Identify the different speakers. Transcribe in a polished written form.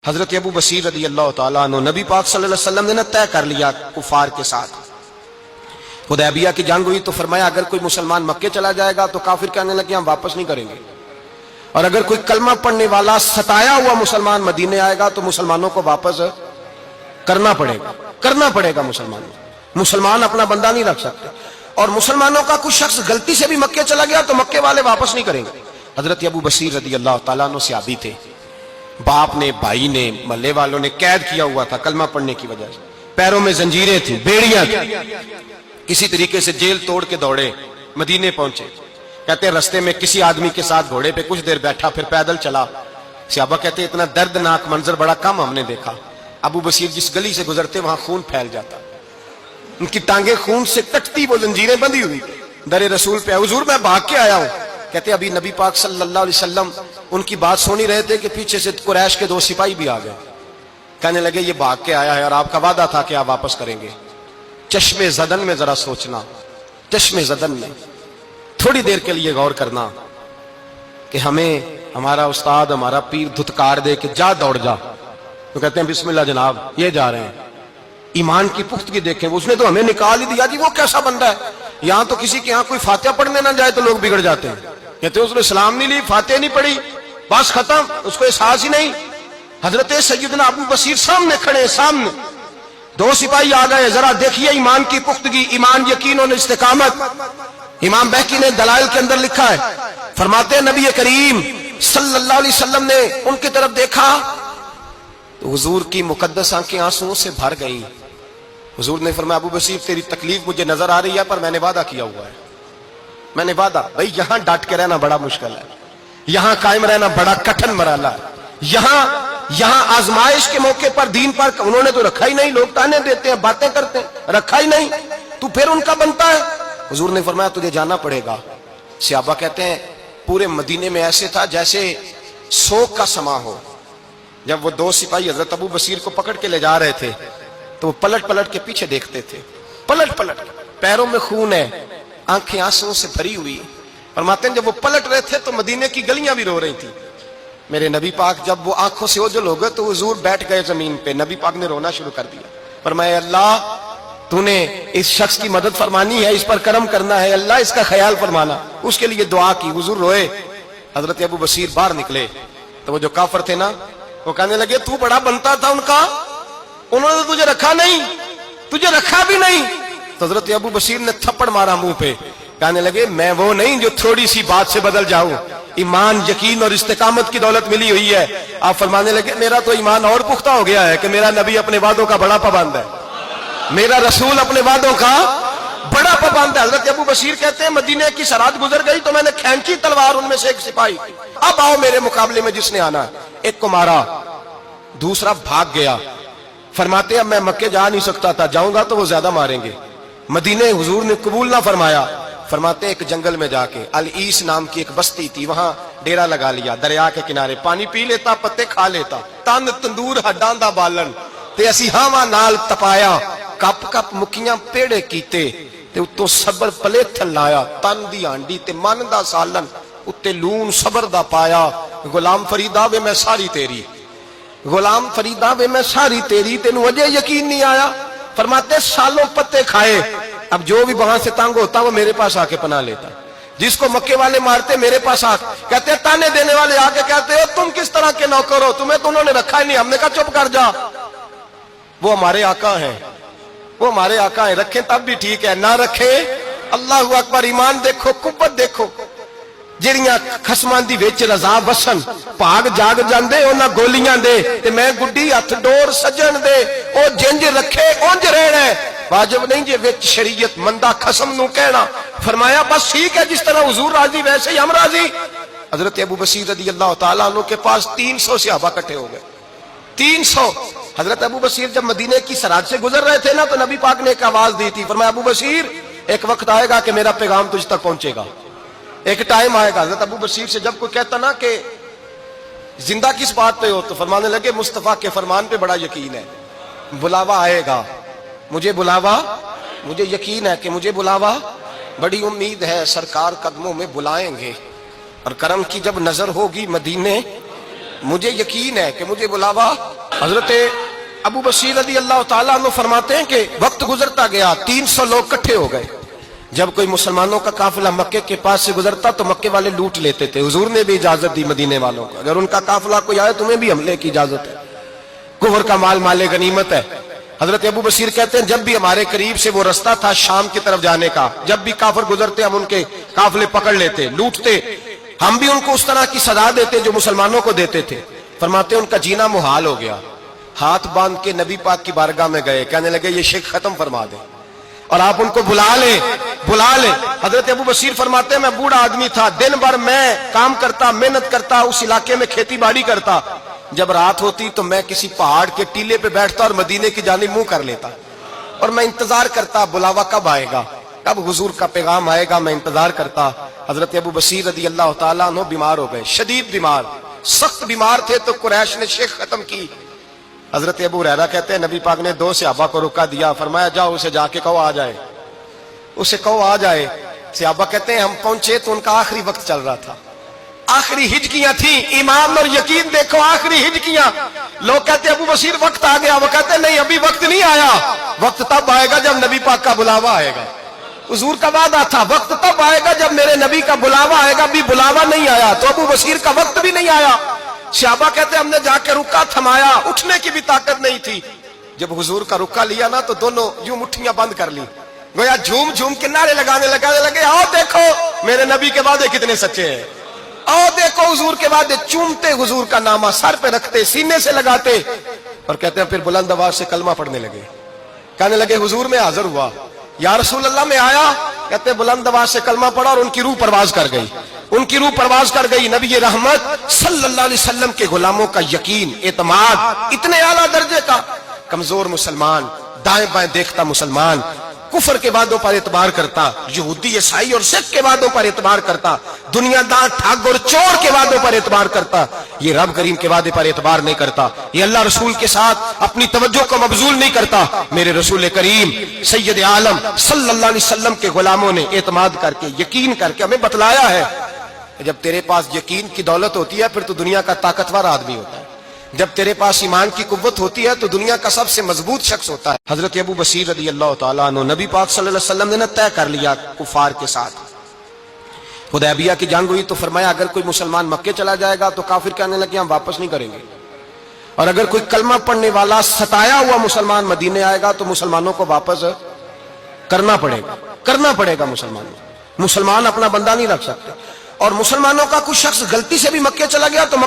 Speaker 1: حضرت ابو بصیر رضی اللہ تعالیٰ عنہ نبی پاک صلی اللہ علیہ وسلم نے طے کر لیا کفار کے ساتھ، حدیبیہ کی جنگ ہوئی تو فرمایا اگر کوئی مسلمان مکے چلا جائے گا تو کافر کہنے لگے ہم واپس نہیں کریں گے، اور اگر کوئی کلمہ پڑھنے والا ستایا ہوا مسلمان مدینے آئے گا تو مسلمانوں کو واپس کرنا پڑے گا مسلمان اپنا بندہ نہیں رکھ سکتے، اور مسلمانوں کا کوئی شخص غلطی سے بھی مکے چلا گیا تو مکے والے واپس نہیں کریں گے۔ حضرت ابو بصیر رضی اللہ تعالیٰ عنہ صحابی تھے، باپ نے، بھائی نے، محلے والوں نے قید کیا ہوا تھا کلمہ پڑھنے کی وجہ سے، پیروں میں زنجیریں تھیں، بیڑیاں تھیں، کسی طریقے سے جیل توڑ کے دوڑے مدینے پہنچے۔ کہتے ہیں رستے میں کسی آدمی کے ساتھ گھوڑے پہ کچھ دیر بیٹھا پھر پیدل چلا۔ صحابہ کہتے ہیں اتنا دردناک منظر بڑا کم ہم نے دیکھا، ابو بصیر جس گلی سے گزرتے وہاں خون پھیل جاتا، ان کی ٹانگیں خون سے کٹتی، وہ زنجیریں بندھی ہوئی در رسول پہ، حضور میں بھاگ کے آیا ہوں۔ کہتے ابھی نبی پاک صلی اللہ علیہ وسلم ان کی بات سن ہی رہے تھے کہ پیچھے سے قریش کے 2 سپاہی بھی آ گئے، کہنے لگے یہ بھاگ کے آیا ہے اور آپ کا وعدہ تھا کہ آپ واپس کریں گے۔ چشم زدن میں ذرا سوچنا، چشم زدن میں تھوڑی دیر کے لیے غور کرنا کہ ہمیں ہمارا استاد، ہمارا پیر دھتکار دے کہ جا دوڑ جا، تو کہتے ہیں بسم اللہ جناب یہ جا رہے ہیں۔ ایمان کی پختگی دیکھیں، اس نے تو ہمیں نکال ہی دیا جی، وہ کیسا بندہ ہے۔ یہاں تو کسی کے یہاں کوئی فاتحہ پڑھنے نہ جائے تو لوگ بگڑ جاتے ہیں، کہتے ہیں اس نے اسلام نہیں لی، فاتحہ نہیں پڑھی، بس ختم، اس کو احساس ہی نہیں۔ حضرت سیدنا ابو بصیر سامنے کھڑے، سامنے 2 سپاہی آ گئے، ذرا دیکھیے ایمان کی پختگی، ایمان، یقین اور استقامت۔ امام بہقی نے دلائل کے اندر لکھا ہے، فرماتے ہیں نبی کریم صلی اللہ علیہ وسلم نے ان کی طرف دیکھا تو حضور کی مقدس آنکھیں آنسوؤں سے بھر گئیں۔ حضور نے فرمایا ابو بصیر تیری تکلیف مجھے نظر آ رہی ہے، پر میں نے وعدہ کیا ہوا ہے، میں نے وعدہ، بھائی یہاں ڈٹ کے رہنا بڑا مشکل ہے، یہاں قائم رہنا بڑا کٹھن مرحلہ ہے، یہاں آزمائش کے موقع پر دین پر انہوں نے تو رکھا ہی نہیں، لوگ تانے دیتے ہیں، باتیں کرتے ہیں، رکھا ہی نہیں، تو پھر ان کا بنتا ہے۔ حضور نے فرمایا تجھے جانا پڑے گا۔ صحابہ کہتے ہیں پورے مدینے میں ایسے تھا جیسے سوگ کا سما ہو۔ جب وہ 2 سپاہی حضرت ابو بصیر کو پکڑ کے لے جا رہے تھے تو وہ پلٹ پلٹ کے پیچھے دیکھتے تھے، پلٹ پلٹ، پیروں میں خون ہے، آنکھیں آنسوؤں سے بھری ہوئی۔ فرماتے ہیں جب وہ پلٹ رہے تھے تو مدینے کی گلیاں بھی رو رہی تھیں۔ میرے نبی پاک جب وہ آنکھوں سے اوجھل ہو گئے تو حضور بیٹھ گئے زمین پہ، نبی پاک نے رونا شروع کر دیا۔ فرمایا اللہ تو نے اس شخص کی مدد فرمانی ہے، اس پر کرم کرنا ہے، اللہ اس کا خیال فرمانا، اس کے لیے دعا کی، حضور روئے۔ حضرت ابو بصیر باہر نکلے تو وہ جو کافر تھے نا وہ کہنے لگے تو بڑا بنتا تھا ان کا، انہوں نے تجھے رکھا نہیں، تجھے رکھا بھی نہیں۔ تو حضرت ابو بصیر نے تھپڑ مارا منہ پہ، کہنے لگے میں وہ نہیں جو تھوڑی سی بات سے بدل جاؤں، ایمان، یقین اور استقامت کی دولت ملی ہوئی ہے۔ آپ فرمانے لگے میرا تو ایمان اور پختہ ہو گیا ہے کہ میرا نبی اپنے وعدوں کا بڑا پابند ہے، میرا رسول اپنے وعدوں کا بڑا پابند ہے۔ حضرت ابو بصیر کہتے ہیں مدینے کی سرحد گزر گئی تو میں نے کھینچی تلوار، ان میں سے ایک سپاہی، اب آؤ میرے مقابلے میں جس نے آنا ہے۔ ایک کو مارا، دوسرا بھاگ گیا۔ فرماتے ہیں اب میں مکے جا نہیں سکتا تھا، جاؤں گا تو وہ زیادہ ماریں گے، مدینے حضور نے قبول نہ فرمایا۔ فرماتے ہیں ایک جنگل میں جا کے، العیس نام کی ایک بستی تھی، وہاں ڈیرا لگا لیا، دریا کے کنارے، پانی پی لیتا، پتے کھا لیتا، تن تندور ہڈاں دا بالن تے اسی ہاواں نال تپایا، کپ کپ مکیاں پیڑے کیتے تے اتوں صبر پلیتھن لایا، تن دی ہانڈی تے من دا سالن اتے لون صبر دا پایا، غلام فریدا وے میں ساری تیری، غلام فریدا وے میں ساری تیری، تینوں وجہ یقین نہیں آیا۔ فرماتے سالوں پتے کھائے، اب جو بھی وہاں سے تنگ ہوتا وہ میرے پاس آ کے پناہ لیتا، جس کو مکے والے مارتے میرے پاس آ، کہتے تانے دینے والے آ کے کہتے ہو تم کس طرح کے نوکر ہو، تمہیں تو انہوں نے رکھا ہی نہیں۔ ہم نے کہا چپ کر جا، وہ ہمارے آقا ہیں، وہ ہمارے آقا ہیں، رکھیں تب بھی ٹھیک ہے، نہ رکھیں اللہ اکبر۔ ایمان دیکھو، قوت دیکھو، جڑیاں خصماں دی وچ رضا وسن، بھاگ جاگ جاندے انہاں گولیاں دے تے میں گڈی ہتھ ڈور سجن دے، او جنج رکھے اونج رہنا ہے، واجب نہیں جے وچ شریعت مندہ خصم نو کہنا۔ فرمایا بس ٹھیک ہے، جس طرح حضور راضی ویسے ہی ہم راضی۔ حضرت ابو بصیر رضی اللہ تعالیٰ عنہ کے پاس 300 صحابہ کٹھے ہو گئے، 300۔ حضرت ابو بصیر جب مدینے کی سرحد سے گزر رہے تھے نا تو نبی پاک نے ایک آواز دی تھی، فرمایا ابو بصیر ایک وقت آئے گا کہ میرا پیغام تجھ تک پہنچے گا، ایک ٹائم آئے گا۔ حضرت ابو بصیر سے جب کوئی کہتا نا کہ زندہ کس بات پہ ہو تو فرمانے لگے مصطفیٰ کے فرمان پہ بڑا یقین ہے، بلاوا آئے گا، مجھے بلاوا، مجھے یقین ہے کہ مجھے بلاوا، بڑی امید ہے سرکار قدموں میں بلائیں گے، اور کرم کی جب نظر ہوگی مدینے مجھے یقین ہے کہ مجھے بلاوا. حضرت ابو بصیر رضی اللہ تعالیٰ عنہ فرماتے ہیں کہ وقت گزرتا گیا، 300 لوگ اکٹھے ہو گئے. جب کوئی مسلمانوں کا قافلہ مکے کے پاس سے گزرتا تو مکے والے لوٹ لیتے تھے. حضور نے بھی اجازت دی مدینے والوں کو، اگر ان کا قافلہ کوئی آئے تمہیں بھی حملے کی اجازت ہے. کفر کا مال مال غنیمت ہے. حضرت ابو بصیر کہتے ہیں جب بھی ہمارے قریب سے وہ رستہ تھا شام کی طرف جانے کا، جب بھی کافر گزرتے ہم ان کے قافلے پکڑ لیتے، لوٹتے. ہم بھی ان کو اس طرح کی سزا دیتے جو مسلمانوں کو دیتے تھے. فرماتے ان کا جینا محال ہو گیا. ہاتھ باندھ کے نبی پاک کی بارگاہ میں گئے، کہنے لگے یہ شرک ختم فرما دیں اور آپ ان کو بلا لیں. حضرت ابو بصیر فرماتے ہیں میں بوڑھا آدمی تھا، دن بھر میں کام کرتا، محنت کرتا، اس علاقے میں کھیتی باڑی کرتا. جب رات ہوتی تو میں کسی پہاڑ کے ٹیلے پہ بیٹھتا اور مدینے کی جانب منہ کر لیتا اور میں انتظار کرتا بلاوا کب آئے گا، کب حضور کا پیغام آئے گا. میں انتظار کرتا. حضرت ابو بصیر رضی اللہ تعالیٰ عنہ بیمار ہو گئے، شدید بیمار، سخت بیمار تھے تو قریش نے شیخ ختم کی. حضرت ابو ہریرہ کہتے ہیں نبی پاک نے 2 صحابہ کو رکا دیا، فرمایا جاؤ اسے جا کے کہو آ جائے، اسے کہو آ جائے. صحابہ کہتے ہیں ہم پہنچے تو ان کا آخری وقت چل رہا تھا، آخری ہجکیاں تھیں. ایمان اور یقین دیکھو، آخری ہجکیاں. لوگ کہتے ہیں ابو بصیر وقت آ گیا، وہ کہتے ہیں نہیں ابھی وقت نہیں آیا، وقت تب آئے گا جب نبی پاک کا بلاوا آئے گا. حضور کا وعدہ تھا وقت تب آئے گا جب میرے نبی کا بلاوا آئے گا. ابھی بلاوا نہیں آیا تو ابو بصیر کا وقت بھی نہیں آیا. صحابہ کہتے ہیں ہم نے جا کے رکا تھمایا، اٹھنے کی بھی طاقت نہیں تھی. جب حضور کا رکا لیا نا تو دونوں یوں مٹھیاں بند کر لی، گویا جھوم جھوم کے نعرے لگانے لگے آؤ دیکھو میرے نبی کے وعدے کتنے سچے ہیں، آؤ دیکھو حضور کے وعدے. چومتے حضور کا نامہ، سر پہ رکھتے، سینے سے لگاتے اور کہتے ہیں پھر بلند آواز سے کلمہ پڑھنے لگے. کہنے لگے حضور میں حاضر ہوا، یا رسول اللہ میں آیا. کہتے بلند آواز سے کلمہ پڑھا اور ان کی روح پرواز کر گئی، ان کی روح پرواز کر گئی. نبی رحمت صلی اللہ علیہ وسلم کے غلاموں کا یقین، اعتماد اتنے اعلیٰ درجے کا. کمزور مسلمان، دائیں بائیں دیکھتا مسلمان، کفر کے وعدوں پر اعتبار کرتا، یہودی عیسائی اور سکھ کے وعدوں پر اعتبار کرتا، دنیا دار ٹھگ اور چور کے وعدوں پر اعتبار کرتا. یہ رب کریم کے وعدے پر اعتبار نہیں کرتا، یہ اللہ رسول کے ساتھ اپنی توجہ کو مبذول نہیں کرتا. میرے رسول کریم سید عالم صلی اللہ علیہ وسلم کے غلاموں نے اعتماد کر کے، یقین کر کے ہمیں بتلایا ہے جب تیرے پاس یقین کی دولت ہوتی ہے پھر تو دنیا کا طاقتور آدمی ہوتا ہے. جب تیرے پاس ایمان کی قوت ہوتی ہے تو دنیا کا سب سے مضبوط شخص ہوتا ہے. حضرت ابو بصیر رضی اللہ تعالیٰ عنہ نبی پاک صلی اللہ علیہ وسلم نے طے کر لیا کفار کے ساتھ. حدیبیہ کی جنگ ہوئی تو فرمایا اگر کوئی مسلمان مکے چلا جائے گا تو کافر کہنے لگے ہم واپس نہیں کریں گے، اور اگر کوئی کلمہ پڑھنے والا ستایا ہوا مسلمان مدینے آئے گا تو مسلمانوں کو واپس کرنا پڑے گا. مسلمان اپنا بندہ نہیں رکھ سکتے. اور مسلمانوں کا کچھ شخص غلطی سے بھی مکے چلا گیا تو